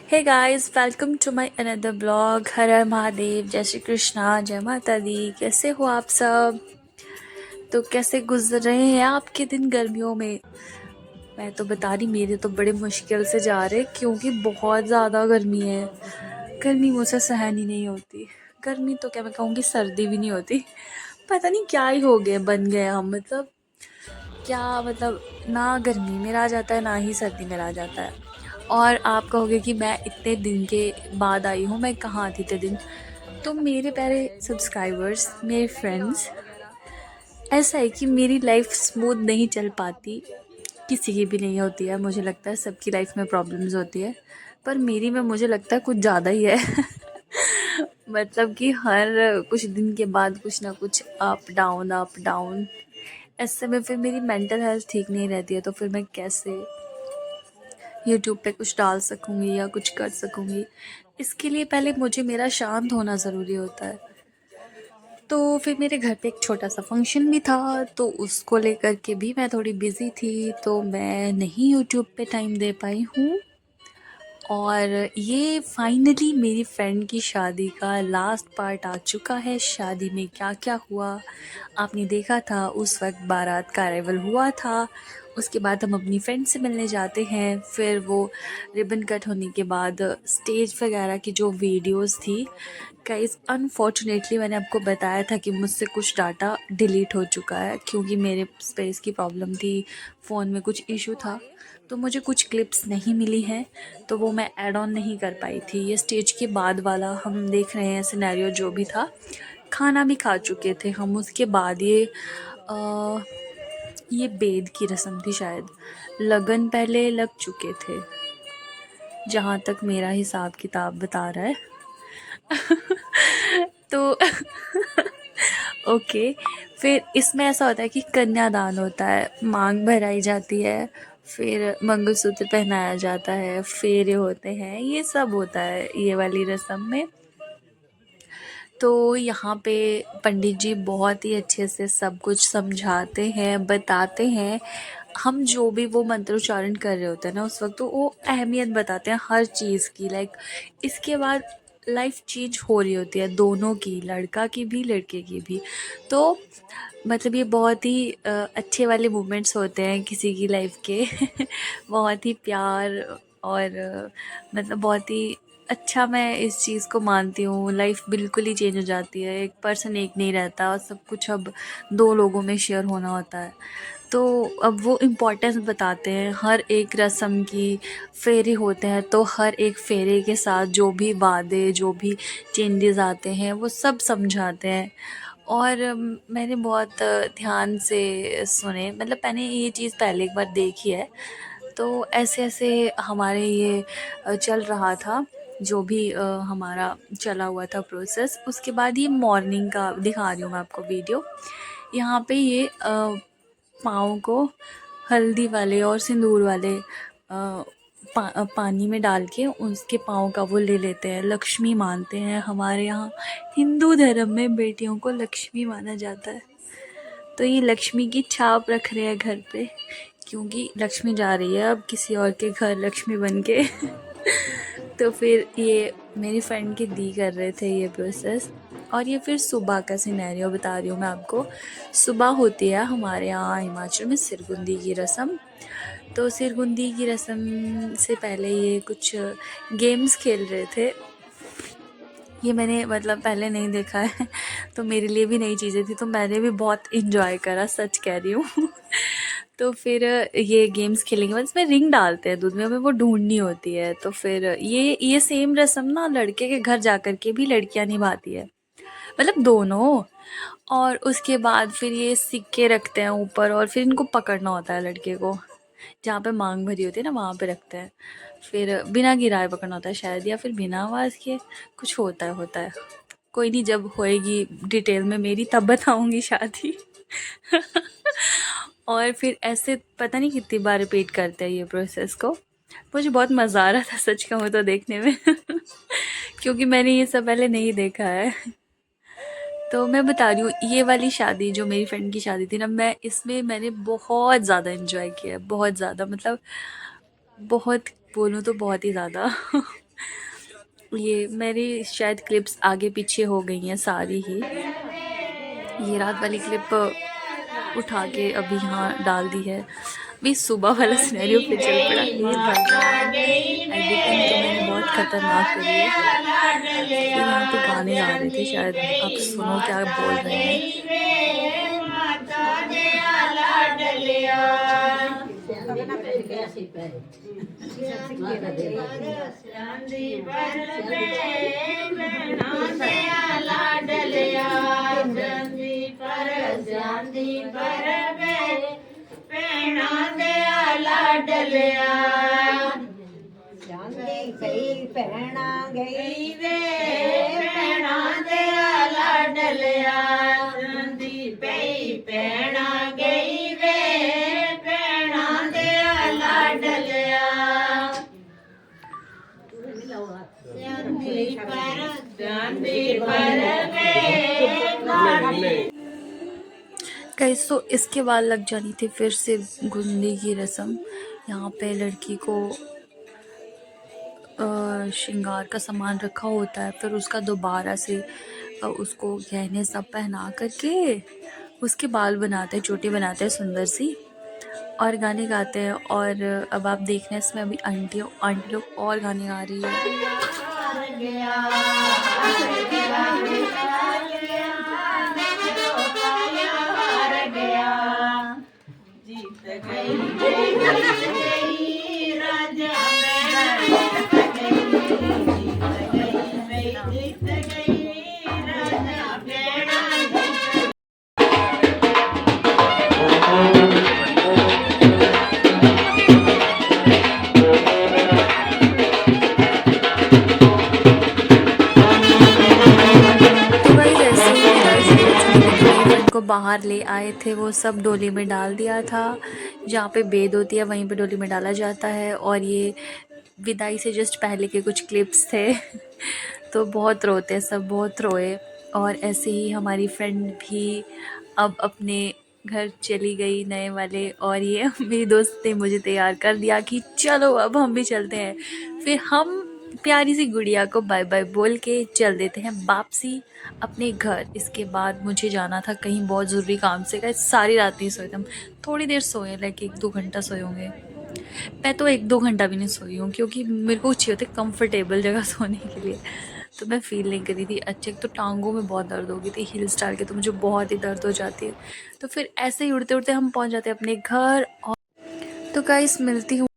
Hey guys, welcome to my another blog. हर हर महादेव, जय श्री कृष्णा, जय माता दी। कैसे हो आप सब? तो कैसे गुजर रहे हैं आपके दिन गर्मियों में? मैं तो बता रही, मेरे तो बड़े मुश्किल से जा रहे, क्योंकि बहुत ज़्यादा गर्मी है। गर्मी मुझसे सहन ही नहीं होती। गर्मी तो क्या, मैं कहूँगी सर्दी भी नहीं होती। पता नहीं क्या ही हो गया, बन गए हम। मतलब क्या, मतलब ना गर्मी में रहा जाता है, ना ही सर्दी में रहा जाता है। और आप कहोगे कि मैं इतने दिन के बाद आई हूँ, मैं कहाँ थी इतने दिन? तो मेरे प्यारे सब्सक्राइबर्स, मेरे फ्रेंड्स, ऐसा है कि मेरी लाइफ स्मूथ नहीं चल पाती। किसी की भी नहीं होती है, मुझे लगता है सबकी लाइफ में प्रॉब्लम्स होती है, पर मेरी में मुझे लगता है कुछ ज़्यादा ही है। मतलब कि हर कुछ दिन के बाद कुछ ना कुछ अप डाउन अप डाउन। ऐसे में फिर मेरी मेंटल हेल्थ ठीक नहीं रहती है, तो फिर मैं कैसे यूट्यूब पे कुछ डाल सकूँगी या कुछ कर सकूँगी? इसके लिए पहले मुझे मेरा शांत होना ज़रूरी होता है। तो फिर मेरे घर पे एक छोटा सा फंक्शन भी था, तो उसको लेकर के भी मैं थोड़ी बिज़ी थी, तो मैं नहीं यूट्यूब पे टाइम दे पाई हूँ। और ये फाइनली मेरी फ्रेंड की शादी का लास्ट पार्ट आ चुका है। शादी में क्या क्या हुआ आपने देखा था। उस वक्त बारात का अराइवल हुआ था, उसके बाद हम अपनी फ्रेंड से मिलने जाते हैं। फिर वो रिबन कट होने के बाद स्टेज वगैरह की जो वीडियोस थी, गाइस अनफॉर्चुनेटली मैंने आपको बताया था कि मुझसे कुछ डाटा डिलीट हो चुका है, क्योंकि मेरे स्पेस की प्रॉब्लम थी, फ़ोन में कुछ इशू था, तो मुझे कुछ क्लिप्स नहीं मिली हैं, तो वो मैं ऐड ऑन नहीं कर पाई थी। ये स्टेज के बाद वाला हम देख रहे हैं सिनेरियो जो भी था। खाना भी खा चुके थे हम, उसके बाद ये बेद की रस्म थी शायद। लगन पहले लग चुके थे, जहाँ तक मेरा हिसाब किताब बता रहा है। तो ओके। फिर इसमें ऐसा होता है कि कन्यादान होता है, मांग भराई जाती है, फिर मंगलसूत्र पहनाया जाता है, फेरे होते हैं, ये सब होता है ये वाली रस्म में। तो यहाँ पे पंडित जी बहुत ही अच्छे से सब कुछ समझाते हैं, बताते हैं। हम जो भी वो मंत्रोच्चारण कर रहे होते हैं ना उस वक्त, तो वो अहमियत बताते हैं हर चीज़ की। लाइक इसके बाद लाइफ चेंज हो रही होती है दोनों की, लड़का की भी लड़के की भी। तो मतलब ये बहुत ही अच्छे वाले मोमेंट्स होते हैं किसी की लाइफ के। बहुत ही प्यार और मतलब बहुत ही अच्छा, मैं इस चीज़ को मानती हूँ। लाइफ बिल्कुल ही चेंज हो जाती है, एक पर्सन एक नहीं रहता और सब कुछ अब दो लोगों में शेयर होना होता है। तो अब वो इम्पोर्टेंस बताते हैं हर एक रस्म की। फेरे होते हैं, तो हर एक फेरे के साथ जो भी वादे, जो भी चेंजेस आते हैं, वो सब समझाते हैं। और मैंने बहुत ध्यान से सुने, मतलब मैंने ये चीज़ पहले एक बार देखी है। तो ऐसे-ऐसे हमारे ये चल रहा था, जो भी हमारा चला हुआ था प्रोसेस। उसके बाद ये मॉर्निंग का दिखा रही हूँ मैं आपको वीडियो। यहाँ पे ये पाँव को हल्दी वाले और सिंदूर वाले पानी में डाल के उसके पाँव का वो ले लेते हैं, लक्ष्मी मानते हैं। हमारे यहाँ हिंदू धर्म में बेटियों को लक्ष्मी माना जाता है। तो ये लक्ष्मी की छाप रख रहे हैं घर पे, क्योंकि लक्ष्मी जा रही है अब किसी और के घर लक्ष्मी बन के। तो फिर ये मेरी फ्रेंड की दी कर रहे थे ये प्रोसेस। और ये फिर सुबह का सिनेरियो बता रही हूँ मैं आपको। सुबह होती है हमारे यहाँ हिमाचल में सिरगुंदी की रस्म। तो सिरगुंदी की रस्म से पहले ये कुछ गेम्स खेल रहे थे। ये मैंने मतलब पहले नहीं देखा है, तो मेरे लिए भी नई चीज़ें थी, तो मैंने भी बहुत इन्जॉय करा, सच कह रही हूँ। तो फिर ये गेम्स खेलेंगे बाद इसमें रिंग डालते हैं दूध में, हमें वो ढूंढनी होती है। तो फिर ये सेम रस्म ना लड़के के घर जा कर के भी लड़कियां निभाती है, मतलब दोनों। और उसके बाद फिर ये सिक्के रखते हैं ऊपर, और फिर इनको पकड़ना होता है लड़के को, जहाँ पे मांग भरी होती है ना वहाँ पे रखते हैं। फिर बिना गिराए पकड़ना होता है शायद, या फिर बिना आवाज़ के कुछ होता है। कोई नहीं, जब होएगी डिटेल में मेरी तब बताऊंगी शादी। और फिर ऐसे पता नहीं कितनी बार रिपीट करते हैं ये प्रोसेस को। मुझे बहुत मज़ा आ रहा था सच कहूँ तो देखने में। क्योंकि मैंने ये सब पहले नहीं देखा है। तो मैं बता रही हूँ, ये वाली शादी जो मेरी फ्रेंड की शादी थी ना, मैं इसमें मैंने बहुत ज़्यादा एंजॉय किया है, बहुत ज़्यादा, मतलब बहुत बोलूँ तो बहुत ही ज़्यादा। ये मेरी शायद क्लिप्स आगे पीछे हो गई हैं सारी ही। ये रात वाली क्लिप उठा के अभी यहाँ डाल दी है। अभी सुबह वाला सिनेरियो पे चल पड़ा। हे भगवान, एडिटिंग तो मैंने बहुत खतरनाक करी है। फिर यहाँ पे गाने गा रहे थे, शायद आप सुनो क्या बोल रहे हैं। ਭੈਣਾ ਗਈ ਵੇ ਭੈਣਾ ਦੇ ਲਾਡਲਿਆ ਜਾਂਦੀ ਪਈ ਭੈਣਾ ਗਈ ਵੇ ਭੈਣਾ ਦੇ ਲਾਡਲਿਆ ਜਾਂਦੀ ਪਰ ਵੇ गाइस, तो इसके बाद लग जानी थी फिर से गुंदी की रस्म। यहाँ पे लड़की को श्रृंगार का सामान रखा होता है, फिर उसका दोबारा से उसको गहने सब पहना करके उसके बाल बनाते हैं, चोटी बनाते हैं सुंदर सी, और गाने गाते हैं। और अब आप देखना है इसमें अभी आंटी लोग और गाने गा रही है। को बाहर ले आए थे, वो सब डोली में डाल दिया था। जहाँ पे बेद होती है वहीं पे डोली में डाला जाता है। और ये विदाई से जस्ट पहले के कुछ क्लिप्स थे तो बहुत रोते हैं सब, बहुत रोए। और ऐसे ही हमारी फ्रेंड भी अब अपने घर चली गई नए वाले, और ये मेरी दोस्त ने मुझे तैयार कर दिया कि चलो अब हम भी चलते हैं। फिर हम प्यारी सी गुड़िया को बाय बाय बोल के चल देते हैं वापसी अपने घर। इसके बाद मुझे जाना था कहीं बहुत ज़रूरी काम से। गए सारी रात नहीं सोए थे हम, थोड़ी देर सोए, लाइक 1-2 घंटा सोए होंगे। मैं तो 1-2 घंटा भी नहीं सोई हूँ, क्योंकि मेरे को चाहिए होती कंफर्टेबल जगह सोने के लिए, तो मैं फील नहीं करी थी। अच्छा, एक तो टांगों में बहुत दर्द हो गई थी, हिल स्टार के तो मुझे बहुत ही दर्द हो जाती है। तो फिर ऐसे ही उड़ते उड़ते हम पहुँच जाते हैं अपने घर। और तो गाइस, मिलती हूँ